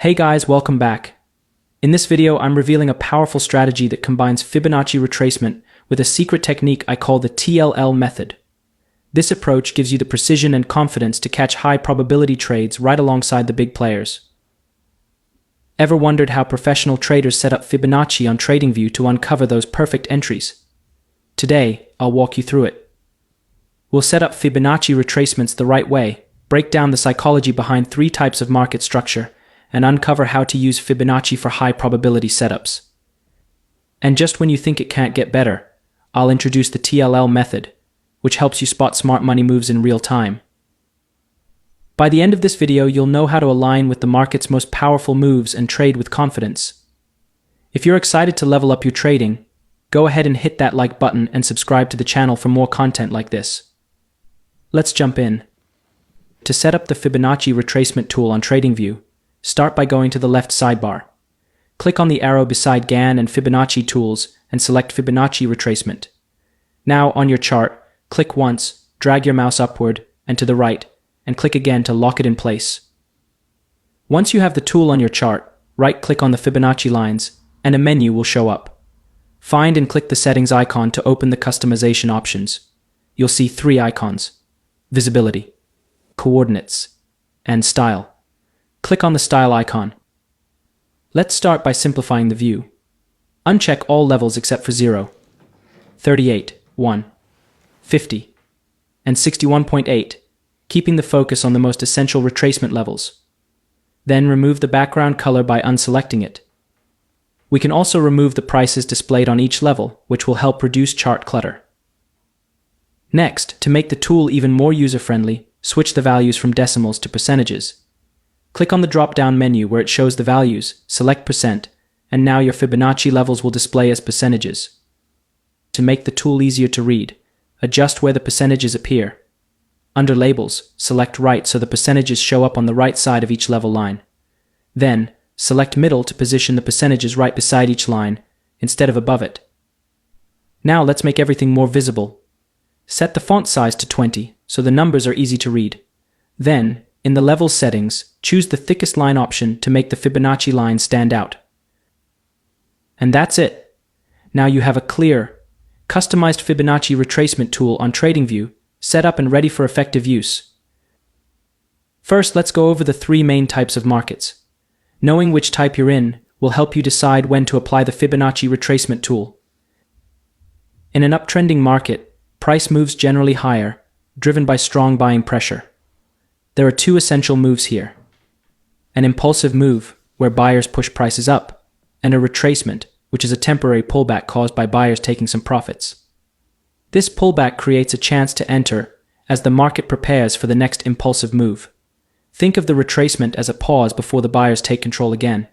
Hey guys, welcome back. In this video, I'm revealing a powerful strategy that combines Fibonacci retracement with a secret technique I call the TLL method. This approach gives you the precision and confidence to catch high probability trades right alongside the big players. Ever wondered how professional traders set up Fibonacci on TradingView to uncover those perfect entries? Today, I'll walk you through it. We'll set up Fibonacci retracements the right way, break down the psychology behind three types of market structure, and uncover how to use Fibonacci for high probability setups. And just when you think it can't get better, I'll introduce the TLL method, which helps you spot smart money moves in real time. By the end of this video, you'll know how to align with the market's most powerful moves and trade with confidence. If you're excited to level up your trading, go ahead and hit that like button and subscribe to the channel for more content like this. Let's jump in. To set up the Fibonacci retracement tool on TradingView, start by going to the left sidebar. Click on the arrow beside Gann and Fibonacci tools and select Fibonacci retracement. Now, on your chart, click once, drag your mouse upward and to the right, and click again to lock it in place. Once you have the tool on your chart, right-click on the Fibonacci lines, and a menu will show up. Find and click the settings icon to open the customization options. You'll see three icons: visibility, coordinates, and style. Click on the style icon. Let's start by simplifying the view. Uncheck all levels except for 0, 38, 1, 50, and 61.8, keeping the focus on the most essential retracement levels. Then remove the background color by unselecting it. We can also remove the prices displayed on each level, which will help reduce chart clutter. Next, to make the tool even more user-friendly, switch the values from decimals to percentages. Click on the drop-down menu where it shows the values, select percent, and now your Fibonacci levels will display as percentages. To make the tool easier to read, adjust where the percentages appear. Under Labels, select Right so the percentages show up on the right side of each level line. Then, select Middle to position the percentages right beside each line, instead of above it. Now let's make everything more visible. Set the font size to 20 so the numbers are easy to read. Then, in the Levels settings, choose the thickest line option to make the Fibonacci line stand out. And that's it. Now you have a clear, customized Fibonacci retracement tool on TradingView, set up and ready for effective use. First, let's go over the three main types of markets. Knowing which type you're in will help you decide when to apply the Fibonacci retracement tool. In an uptrending market, price moves generally higher, driven by strong buying pressure. There are two essential moves here: an impulsive move, where buyers push prices up, and a retracement, which is a temporary pullback caused by buyers taking some profits. This pullback creates a chance to enter as the market prepares for the next impulsive move. Think of the retracement as a pause before the buyers take control again.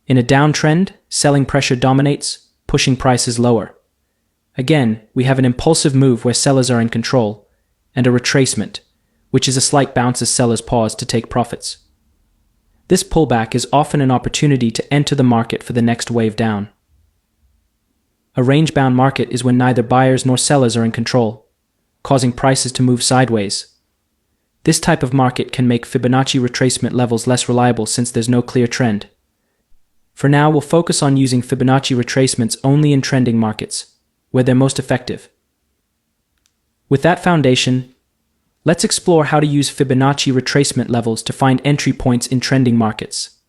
In a downtrend, selling pressure dominates, pushing prices lower. Again, we have an impulsive move where sellers are in control, and a retracement, which is a slight bounce as sellers pause to take profits. This pullback is often an opportunity to enter the market for the next wave down. A range-bound market is when neither buyers nor sellers are in control, causing prices to move sideways. This type of market can make Fibonacci retracement levels less reliable since there's no clear trend. For now, we'll focus on using Fibonacci retracements only in trending markets, where they're most effective. With that foundation, let's explore how to use Fibonacci retracement levels to find entry points in trending markets.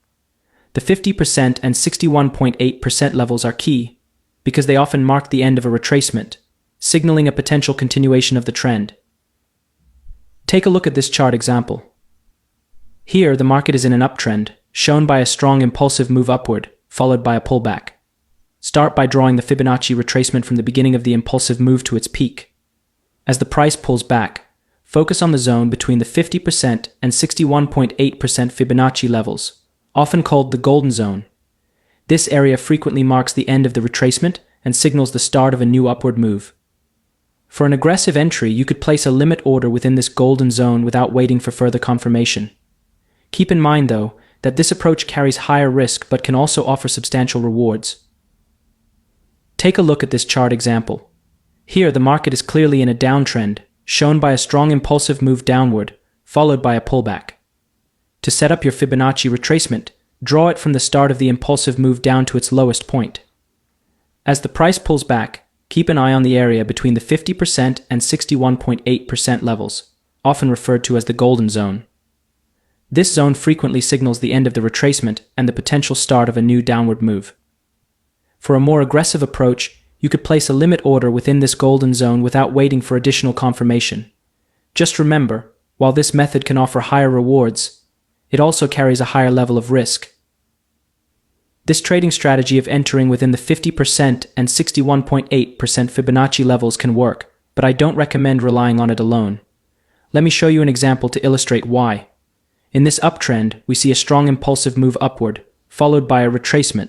The 50% and 61.8% levels are key because they often mark the end of a retracement, signaling a potential continuation of the trend. Take a look at this chart example. Here, the market is in an uptrend, shown by a strong impulsive move upward, followed by a pullback. Start by drawing the Fibonacci retracement from the beginning of the impulsive move to its peak. As the price pulls back, focus on the zone between the 50% and 61.8% Fibonacci levels, often called the golden zone. This area frequently marks the end of the retracement and signals the start of a new upward move. For an aggressive entry, you could place a limit order within this golden zone without waiting for further confirmation. Keep in mind, though, that this approach carries higher risk but can also offer substantial rewards. Take a look at this chart example. Here, the market is clearly in a downtrend, shown by a strong impulsive move downward, followed by a pullback. To set up your Fibonacci retracement, draw it from the start of the impulsive move down to its lowest point. As the price pulls back, keep an eye on the area between the 50% and 61.8% levels, often referred to as the golden zone. This zone frequently signals the end of the retracement and the potential start of a new downward move. For a more aggressive approach, you could place a limit order within this golden zone without waiting for additional confirmation. Just remember, while this method can offer higher rewards, it also carries a higher level of risk. This trading strategy of entering within the 50% and 61.8% Fibonacci levels can work, but I don't recommend relying on it alone. Let me show you an example to illustrate why. In this uptrend, we see a strong impulsive move upward, followed by a retracement.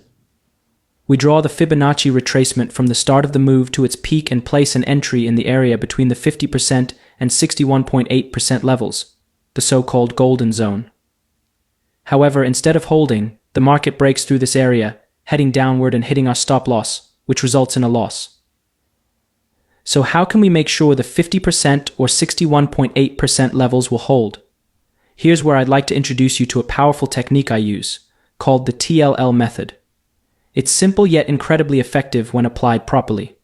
We draw the Fibonacci retracement from the start of the move to its peak and place an entry in the area between the 50% and 61.8% levels, the so-called golden zone. However, instead of holding, the market breaks through this area, heading downward and hitting our stop loss, which results in a loss. So how can we make sure the 50% or 61.8% levels will hold? Here's where I'd like to introduce you to a powerful technique I use, called the TLL method. It's simple yet incredibly effective when applied properly.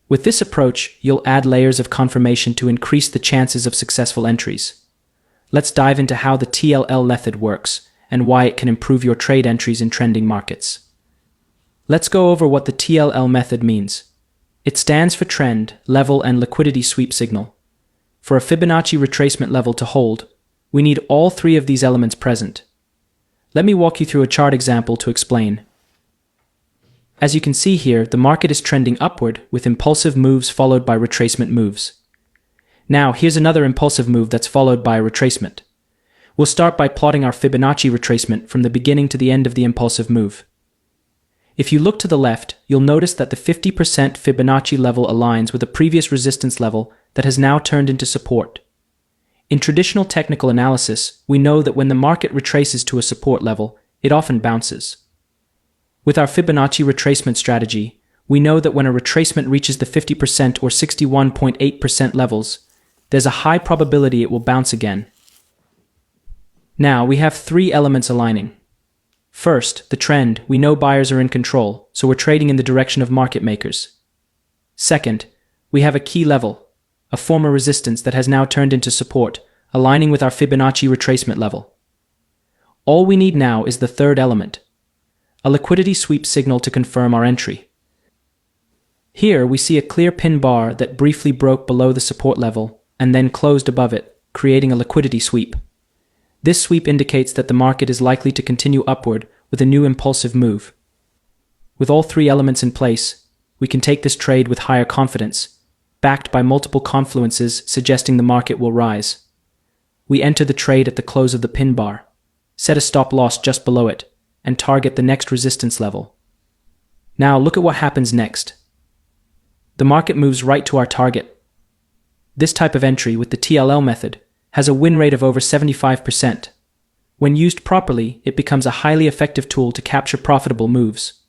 With this approach, you'll add layers of confirmation to increase the chances of successful entries. Let's dive into how the TLL method works and why it can improve your trade entries in trending markets. Let's go over what the TLL method means. It stands for trend, level, and liquidity sweep signal. For a Fibonacci retracement level to hold, we need all three of these elements present. Let me walk you through a chart example to explain. As you can see here, the market is trending upward with impulsive moves followed by retracement moves. Now, here's another impulsive move that's followed by a retracement. We'll start by plotting our Fibonacci retracement from the beginning to the end of the impulsive move. If you look to the left, you'll notice that the 50% Fibonacci level aligns with a previous resistance level that has now turned into support. In traditional technical analysis, we know that when the market retraces to a support level, it often bounces. With our Fibonacci retracement strategy, we know that when a retracement reaches the 50% or 61.8% levels, there's a high probability it will bounce again. Now, we have three elements aligning. First, the trend. We know buyers are in control, so we're trading in the direction of market makers. Second, we have a key level, a former resistance that has now turned into support, aligning with our Fibonacci retracement level. All we need now is the third element, a liquidity sweep signal to confirm our entry. Here we see a clear pin bar that briefly broke below the support level and then closed above it, creating a liquidity sweep. This sweep indicates that the market is likely to continue upward with a new impulsive move. With all three elements in place, we can take this trade with higher confidence, backed by multiple confluences suggesting the market will rise. We enter the trade at the close of the pin bar, set a stop loss just below it, and target the next resistance level. Now look at what happens next. The market moves right to our target. This type of entry with the TLL method has a win rate of over 75%. When used properly, it becomes a highly effective tool to capture profitable moves.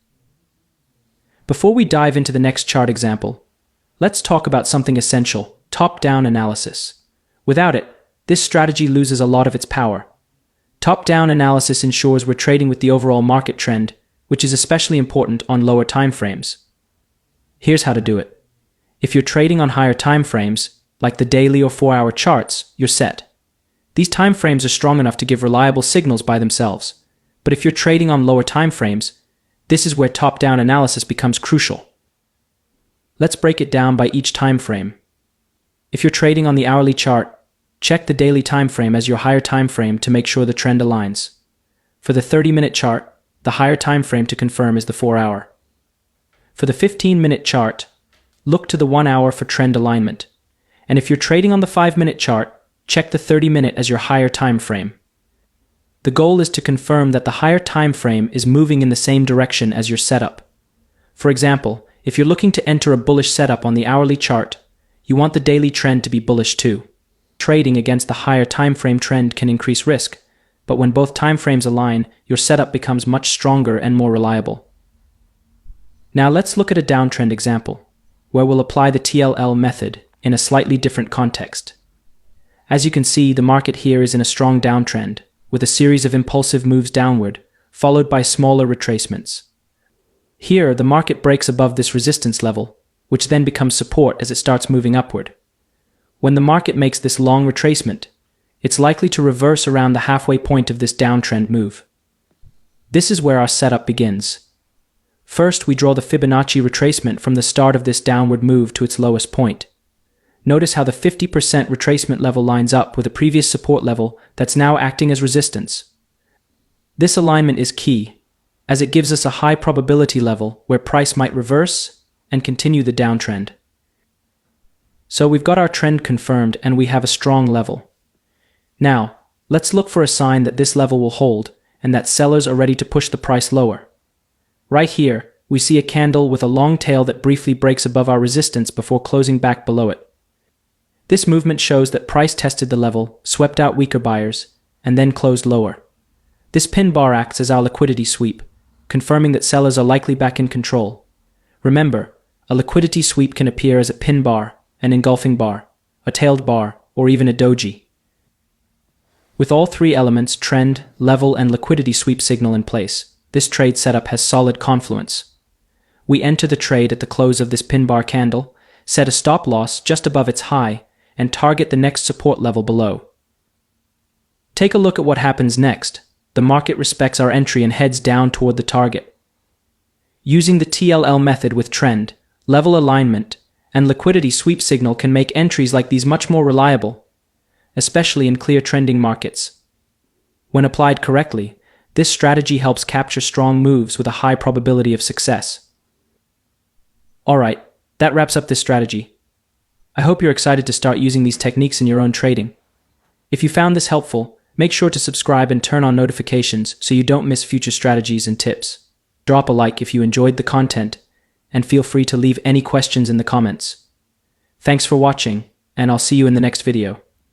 Before we dive into the next chart example, let's talk about something essential, top-down analysis. Without it, this strategy loses a lot of its power. Top-down analysis ensures we're trading with the overall market trend, which is especially important on lower time frames. Here's how to do it. If you're trading on higher time frames, like the daily or 4-hour charts, you're set. These time frames are strong enough to give reliable signals by themselves. But if you're trading on lower time frames, this is where top-down analysis becomes crucial. Let's break it down by each time frame. If you're trading on the hourly chart, check the daily time frame as your higher time frame to make sure the trend aligns. For the 30-minute chart, the higher time frame to confirm is the 4-hour. For the 15-minute chart, look to the 1 hour for trend alignment. And if you're trading on the 5-minute chart, check the 30-minute as your higher time frame. The goal is to confirm that the higher time frame is moving in the same direction as your setup. For example, if you're looking to enter a bullish setup on the hourly chart, you want the daily trend to be bullish too. Trading against the higher time frame trend can increase risk, but when both time frames align, your setup becomes much stronger and more reliable. Now let's look at a downtrend example, where we'll apply the TLL method in a slightly different context. As you can see, the market here is in a strong downtrend, with a series of impulsive moves downward, followed by smaller retracements. Here, the market breaks above this resistance level, which then becomes support as it starts moving upward. When the market makes this long retracement, it's likely to reverse around the halfway point of this downtrend move. This is where our setup begins. First, we draw the Fibonacci retracement from the start of this downward move to its lowest point. Notice how the 50% retracement level lines up with a previous support level that's now acting as resistance. This alignment is key, as it gives us a high probability level where price might reverse and continue the downtrend. So we've got our trend confirmed and we have a strong level. Now, let's look for a sign that this level will hold and that sellers are ready to push the price lower. Right here, we see a candle with a long tail that briefly breaks above our resistance before closing back below it. This movement shows that price tested the level, swept out weaker buyers, and then closed lower. This pin bar acts as our liquidity sweep, confirming that sellers are likely back in control. Remember, a liquidity sweep can appear as a pin bar, an engulfing bar, a tailed bar, or even a doji. With all three elements, trend, level, and liquidity sweep signal in place, this trade setup has solid confluence. We enter the trade at the close of this pin bar candle, set a stop loss just above its high, and target the next support level below. Take a look at what happens next. The market respects our entry and heads down toward the target. Using the TLL method with trend, level alignment, and liquidity sweep signal can make entries like these much more reliable, especially in clear trending markets. When applied correctly, this strategy helps capture strong moves with a high probability of success. Alright, that wraps up this strategy. I hope you're excited to start using these techniques in your own trading. If you found this helpful, make sure to subscribe and turn on notifications so you don't miss future strategies and tips. Drop a like if you enjoyed the content, and feel free to leave any questions in the comments. Thanks for watching, and I'll see you in the next video.